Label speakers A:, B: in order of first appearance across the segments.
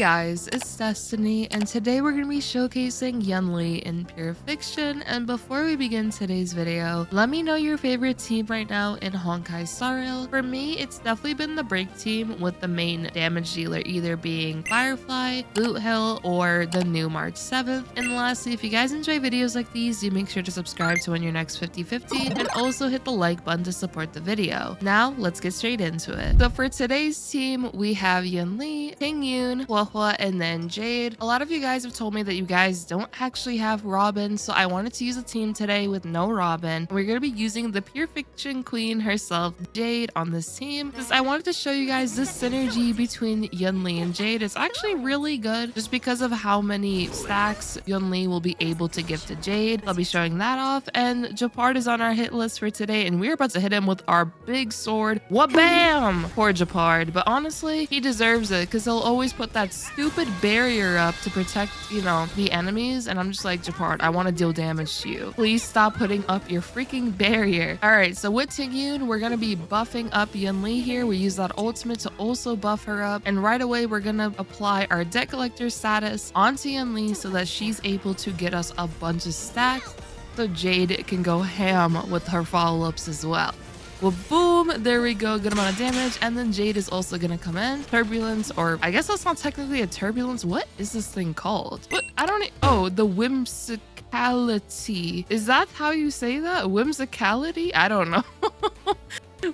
A: guys, it's Destiny, and today we're going to be showcasing Yunli in Pure Fiction. And before we begin today's video, let me know your favorite team right now in Honkai Star Rail. For me, it's definitely been the break team, with the main damage dealer either being Firefly, Boot Hill, or the new March 7th. And lastly, if you guys enjoy videos like these, do make sure to subscribe to win your next 50/50 and also hit the like button to support the video. Now, let's get straight into it. So for today's team, we have Yunli, Tingyun, Huohuo, and then Jade. A lot of you guys have told me that you guys don't actually have Robin, so I wanted to use a team today with no Robin. We're going to be using the Pure Fiction queen herself, Jade, on this team, because I wanted to show you guys this synergy between Yunli and Jade. It's actually really good just because of how many stacks Yunli will be able to give to Jade. I'll be showing that off, and Japard is on our hit list for today, and we're about to hit him with our big sword. Wha-bam! Poor Japard, but honestly, he deserves it because he'll always put that stupid barrier up to protect, you know, the enemies, and I'm just like, Japard, I want to deal damage to you. Please stop putting up your freaking barrier. All right, so with Tingyun, we're going to be buffing up Yunli here. We use that ultimate to also buff her up, and right away, we're going to apply our debt collector status onto Yunli so that she's able to get us a bunch of stacks so Jade can go ham with her follow-ups as well. Well, boom, there we go, good amount of damage, and then Jade is also gonna come in. Turbulence, or I guess that's not technically a turbulence. What is this thing called? What? I don't know. Oh, the whimsicality. Is that how you say that? Whimsicality? I don't know.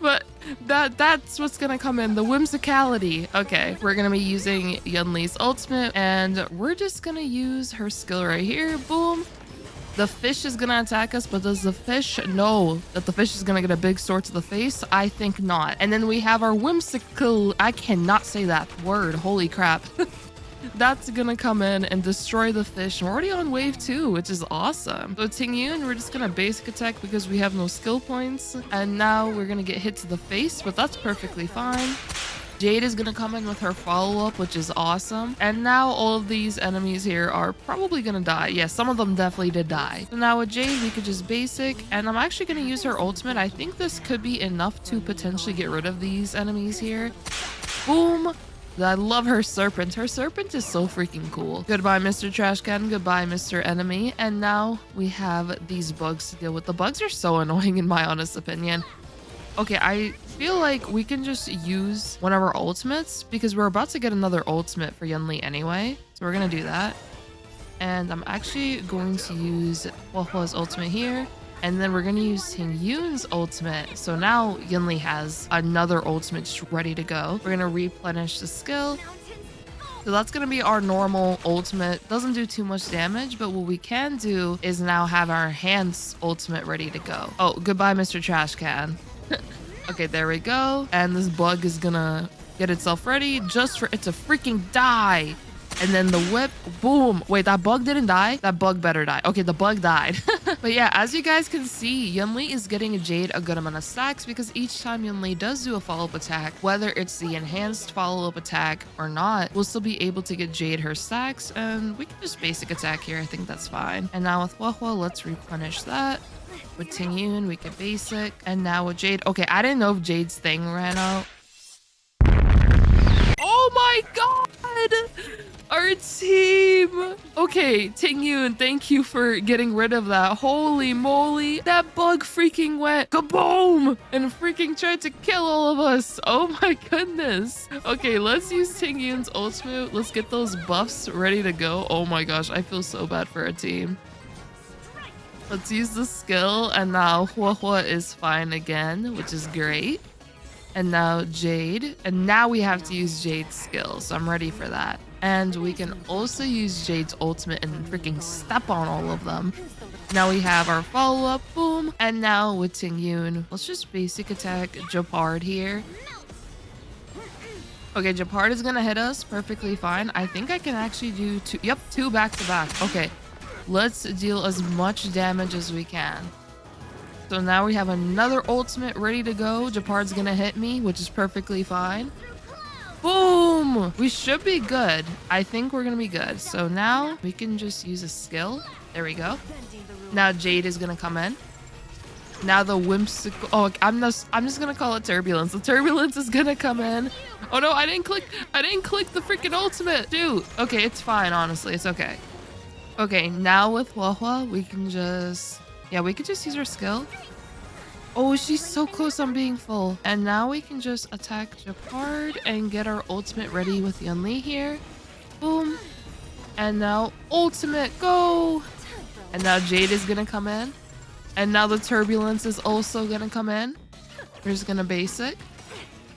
A: But that's what's gonna come in, the whimsicality. Okay, we're gonna be using Yunli's ultimate, and we're just gonna use her skill right here. Boom. The fish is gonna attack us, but does the fish know that the fish is gonna get a big sword to the face? I think not. And then we have our whimsical, I cannot say that word, holy crap. That's gonna come in and destroy the fish. We're already on wave 2, which is awesome. So Tingyun, we're just gonna basic attack because we have no skill points. And now we're gonna get hit to the face, but that's perfectly fine. Jade is gonna come in with her follow-up, which is awesome. And now all of these enemies here are probably gonna die. Yes, some of them definitely did die. So now with Jade, we could just basic, and I'm actually gonna use her ultimate. I think this could be enough to potentially get rid of these enemies here. Boom. I love her serpent. Her serpent is so freaking cool. Goodbye, Mr. Trashcan. Goodbye, Mr. Enemy. And now we have these bugs to deal with. The bugs are so annoying in my honest opinion. Okay, I feel like we can just use one of our ultimates because we're about to get another ultimate for Yunli anyway. So we're going to do that. And I'm actually going to use Huohuo's ultimate here. And then we're going to use Tingyun's ultimate. So now Yunli has another ultimate just ready to go. We're going to replenish the skill. So that's going to be our normal ultimate. Doesn't do too much damage, but what we can do is now have our hands ultimate ready to go. Oh, goodbye, Mr. Trashcan. Okay, there we go. And this bug is gonna get itself ready just for it to freaking die. And then the whip, boom. Wait, that bug didn't die? That bug better die. Okay, the bug died. But yeah, as you guys can see, Yunli is getting Jade a good amount of stacks because each time Yunli does do a follow-up attack, whether it's the enhanced follow-up attack or not, we'll still be able to get Jade her stacks, and we can just basic attack here. I think that's fine. And now with Huohuo, let's replenish that. With Tingyun, we can basic. And now with Jade. Okay, I didn't know if Jade's thing ran out. Oh my god! Our team! Okay, Tingyun, thank you for getting rid of that. Holy moly. That bug freaking went kaboom! And freaking tried to kill all of us. Oh my goodness. Okay, let's use Tingyun's ultimate. Let's get those buffs ready to go. Oh my gosh, I feel so bad for our team. Let's use the skill, and now Huohuo is fine again, which is great. And now Jade, and now we have to use Jade's skill, so I'm ready for that. And we can also use Jade's ultimate and freaking step on all of them. Now we have our follow-up, boom. And now with Tingyun, let's just basic attack Japard here. Okay, Japard is gonna hit us perfectly fine. I think I can actually do two back-to-back. Okay. Let's deal as much damage as we can. So now we have another ultimate ready to go. Japard's gonna hit me, which is perfectly fine. Boom! We should be good. I think we're gonna be good. So now we can just use a skill. There we go. Now Jade is gonna come in. Now the whimsical, oh, I'm just gonna call it turbulence. The turbulence is gonna come in. Oh no, I didn't click the freaking ultimate, dude. Okay, it's fine, honestly, it's okay. Okay, now with Huohuo, we can just use her skill. Oh, she's so close on being full. And now we can just attack Japard and get our ultimate ready with Yunli here. Boom. And now ultimate, go. And now Jade is gonna come in. And now the turbulence is also gonna come in. We're just gonna basic.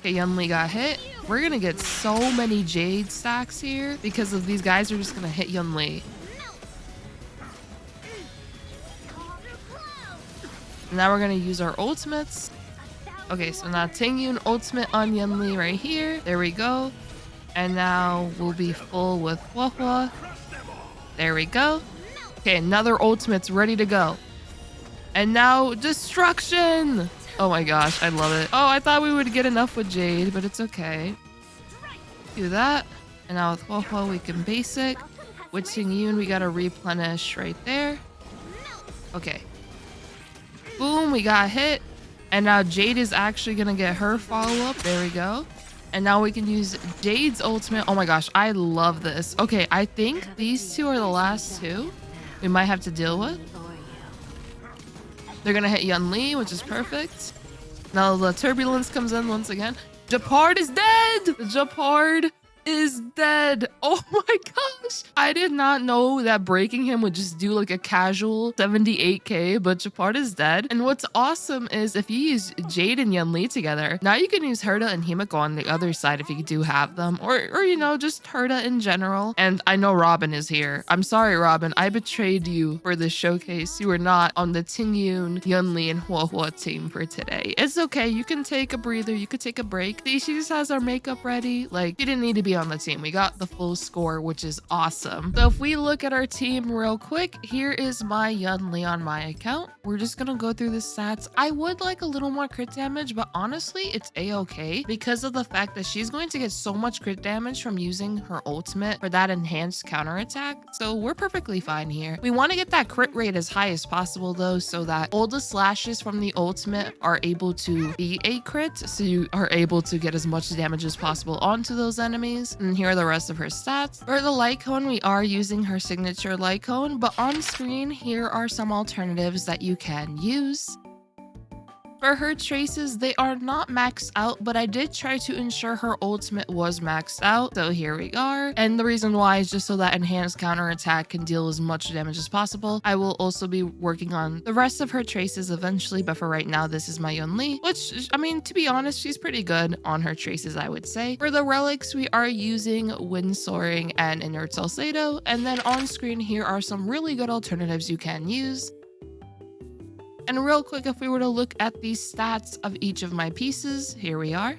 A: Okay, Yunli got hit. We're gonna get so many Jade stacks here because of these guys are just gonna hit Yunli. Now we're gonna use our ultimates. Okay, so now Tingyun ultimate on Yunli right here. There we go. And now we'll be full with Huohuo. There we go. Okay, another ultimate's ready to go. And now destruction. Oh my gosh, I love it. Oh, I thought we would get enough with Jade, but it's okay. Do that. And now with Huohuo, we can basic. With Tingyun, we gotta replenish right there. Okay. Boom, we got hit. And now Jade is actually gonna get her follow-up. There we go. And now we can use Jade's ultimate. Oh my gosh, I love this. Okay, I think these two are the last two we might have to deal with. They're gonna hit Yunli, which is perfect. Now the turbulence comes in once again. Japard is dead! Japard is dead. Oh my gosh. I did not know that breaking him would just do like a casual 78k, but Japard is dead. And what's awesome is if you use Jade and Yunli together, now you can use Herta and Himiko on the other side if you do have them, or you know, just Herta in general. And I know Robin is here. I'm sorry, Robin. I betrayed you for this showcase. You were not on the Tingyun, Yunli, and Huohuo team for today. It's okay. You can take a breather. You could take a break. See, she just has our makeup ready. Like, you didn't need to be on the team. We got the full score, which is awesome. So if we look at our team real quick, here is my Yunli on my account. We're just gonna go through the stats. I would like a little more crit damage, but honestly, it's a-okay because of the fact that she's going to get so much crit damage from using her ultimate for that enhanced counterattack. So we're perfectly fine here. We want to get that crit rate as high as possible though, so that all the slashes from the ultimate are able to be a crit, so you are able to get as much damage as possible onto those enemies. And here are the rest of her stats. For the light cone, we are using her signature light cone, but on screen, here are some alternatives that you can use. For her traces, they are not maxed out, but I did try to ensure her ultimate was maxed out. So here we are. And the reason why is just so that enhanced counterattack can deal as much damage as possible. I will also be working on the rest of her traces eventually, but for right now, this is my Yunli, which, I mean, to be honest, she's pretty good on her traces, I would say. For the relics, we are using Wind Soaring and Inert Salcedo. And then on screen, here are some really good alternatives you can use. And real quick, if we were to look at the stats of each of my pieces, here we are.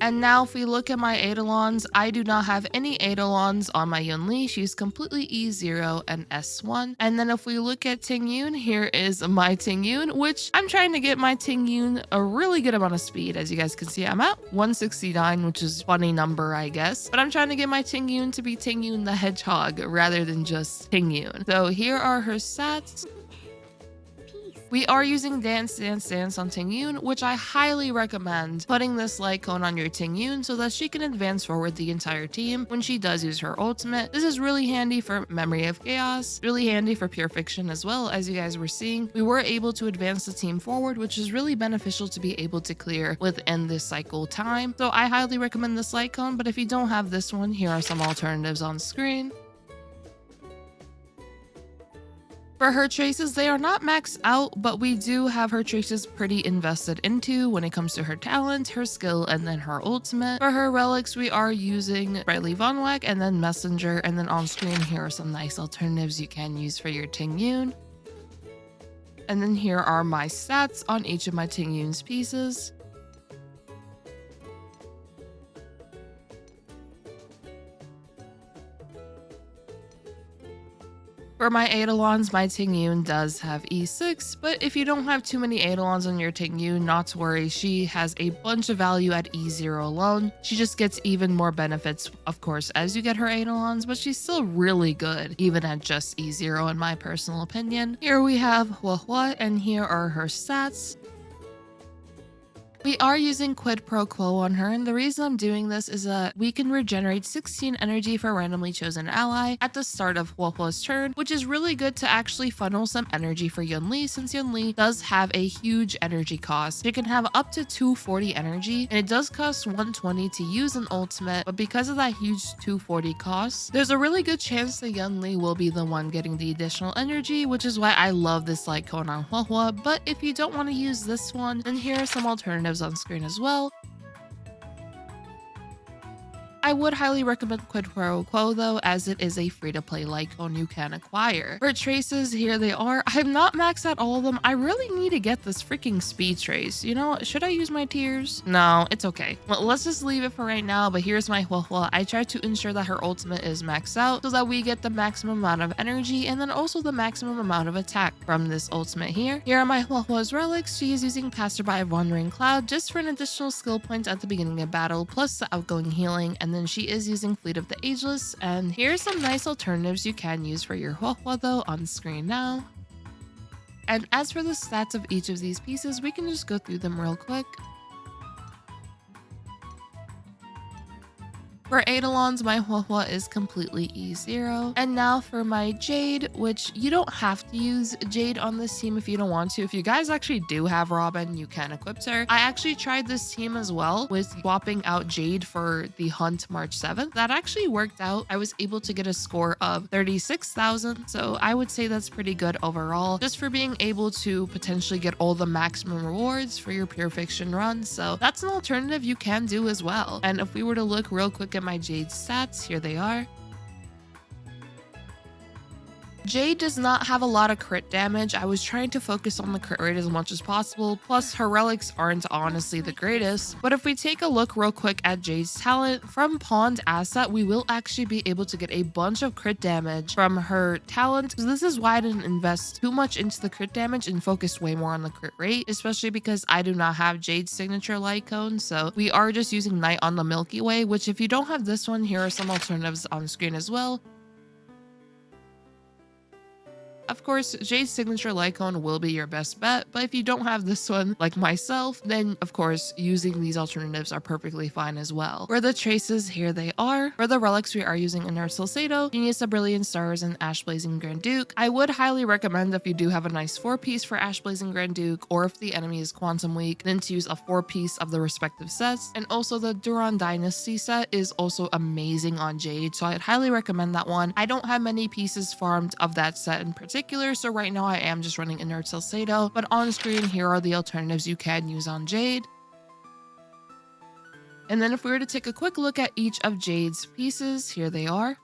A: And now if we look at my Eidolons, I do not have any Eidolons on my Yunli. She's completely E0 and S1. And then if we look at Tingyun, here is my Tingyun, which I'm trying to get my Tingyun a really good amount of speed. As you guys can see, I'm at 169, which is a funny number, I guess. But I'm trying to get my Tingyun to be Tingyun the Hedgehog rather than just Tingyun. So here are her stats. We are using Dance Dance Dance on Tingyun, which I highly recommend putting this light cone on your Tingyun so that she can advance forward the entire team when she does use her ultimate. This is really handy for Memory of Chaos, really handy for Pure Fiction as well. As you guys were seeing, we were able to advance the team forward, which is really beneficial to be able to clear within this cycle time. So I highly recommend this light cone, but if you don't have this one, here are some alternatives on screen. For her traces, they are not maxed out, but we do have her traces pretty invested into when it comes to her talent, her skill, and then her ultimate. For her relics, we are using Brightly Von Wack and then Messenger, and then on screen, here are some nice alternatives you can use for your Tingyun. And then here are my stats on each of my Tingyun's pieces. For my Eidolons, my Tingyun does have E6, but if you don't have too many Eidolons on your Tingyun, not to worry, she has a bunch of value at E0 alone. She just gets even more benefits, of course, as you get her Eidolons, but she's still really good, even at just E0 in my personal opinion. Here we have Huohuo, and here are her stats. We are using quid pro quo on her, and the reason I'm doing this is that we can regenerate 16 energy for a randomly chosen ally at the start of Huohuo's turn, which is really good to actually funnel some energy for Yunli, since Yunli does have a huge energy cost. She can have up to 240 energy, and it does cost 120 to use an ultimate, but because of that huge 240 cost, there's a really good chance that Yunli will be the one getting the additional energy, which is why I love this light cone on Huohuo. But if you don't want to use this one, then here are some alternatives on screen as well. I would highly recommend Quid Pro Quo though, as it is a free-to-play Lycone you can acquire. For traces, here they are. I have not maxed out all of them. I really need to get this freaking speed trace. You know, should I use my tiers? No, it's okay. Well, let's just leave it for right now, but here's my Huohuo. I try to ensure that her ultimate is maxed out so that we get the maximum amount of energy and then also the maximum amount of attack from this ultimate here. Here are my Huohuo's relics. She is using Passerby of Wandering Cloud just for an additional skill point at the beginning of battle, plus the outgoing healing, and then she is using Fleet of the Ageless. And here's some nice alternatives you can use for your Huohuo though on screen now. And as for the stats of each of these pieces, we can just go through them real quick. For Eidolons, my Huohuo is completely E0. And now for my Jade, which you don't have to use Jade on this team if you don't want to. If you guys actually do have Robin, you can equip her. I actually tried this team as well with swapping out Jade for the Hunt March 7th. That actually worked out. I was able to get a score of 36,000. So I would say that's pretty good overall, just for being able to potentially get all the maximum rewards for your Pure Fiction run. So that's an alternative you can do as well. And if we were to look real quick at my Jade stats, here they are. Jade does not have a lot of crit damage. I was trying to focus on the crit rate as much as possible, plus her relics aren't honestly the greatest. But if we take a look real quick at Jade's talent, from Pawned Asset, we will actually be able to get a bunch of crit damage from her talent. So this is why I didn't invest too much into the crit damage and focus way more on the crit rate, especially because I do not have Jade's signature light cone. So we are just using Night on the Milky Way, which if you don't have this one, here are some alternatives on screen as well. Of course, Jade's signature Lycone will be your best bet, but if you don't have this one, like myself, then of course, using these alternatives are perfectly fine as well. For the traces, here they are. For the relics, we are using Inert Salcedo, Genius of Brilliant Stars, and Ash Blazing Grand Duke. I would highly recommend if you do have a nice 4-piece for Ash Blazing Grand Duke, or if the enemy is Quantum Weak, then to use a 4-piece of the respective sets. And also the Duran Dynasty set is also amazing on Jade, so I'd highly recommend that one. I don't have many pieces farmed of that set in particular, so right now I am just running Inert Salcedo, but on screen here are the alternatives you can use on Jade. And then if we were to take a quick look at each of Jade's pieces, here they are.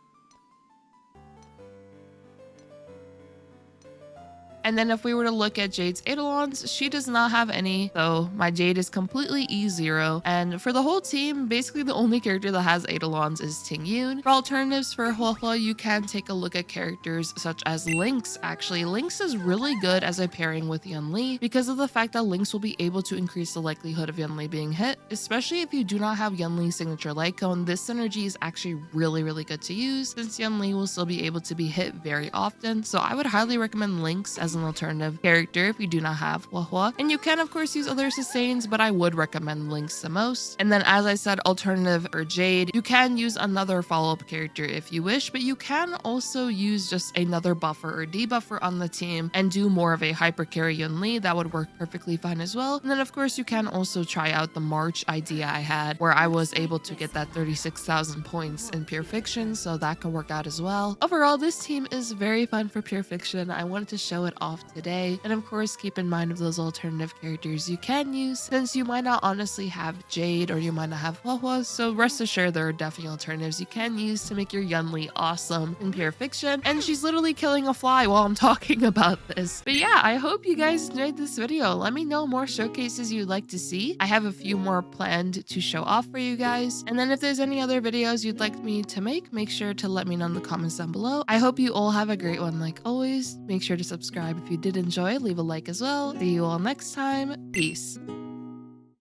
A: And then if we were to look at Jade's Eidolons, she does not have any, so my Jade is completely E0. And for the whole team, basically the only character that has Eidolons is Tingyun. For alternatives for Huohuo, you can take a look at characters such as Lynx. Actually, Lynx is really good as a pairing with Yunli because of the fact that Lynx will be able to increase the likelihood of Yunli being hit, especially if you do not have Yunli's signature light cone. This synergy is actually really good to use since Yunli will still be able to be hit very often. So I would highly recommend Lynx as an alternative character if you do not have Huohuo. And you can of course use other sustains, but I would recommend Lynx the most. And then as I said, alternative or Jade, you can use another follow-up character if you wish, but you can also use just another buffer or debuffer on the team and do more of a hyper carry Yunli. That would work perfectly fine as well. And then of course you can also try out the March idea I had where I was able to get that 36,000 points in Pure Fiction, so that can work out as well. Overall, this team is very fun for Pure Fiction. I wanted to show it off today. And of course, keep in mind of those alternative characters you can use, since you might not honestly have Jade or you might not have Huohuo, so rest assured there are definitely alternatives you can use to make your Yunli awesome in pure fiction. And she's literally killing a fly while I'm talking about this. But yeah, I hope you guys enjoyed this video. Let me know more showcases you'd like to see. I have a few more planned to show off for you guys. And then if there's any other videos you'd like me to make sure to let me know in the comments down below. I hope you all have a great one like always. Make sure to subscribe if you did enjoy. Leave a like as well. See you all next time. Peace.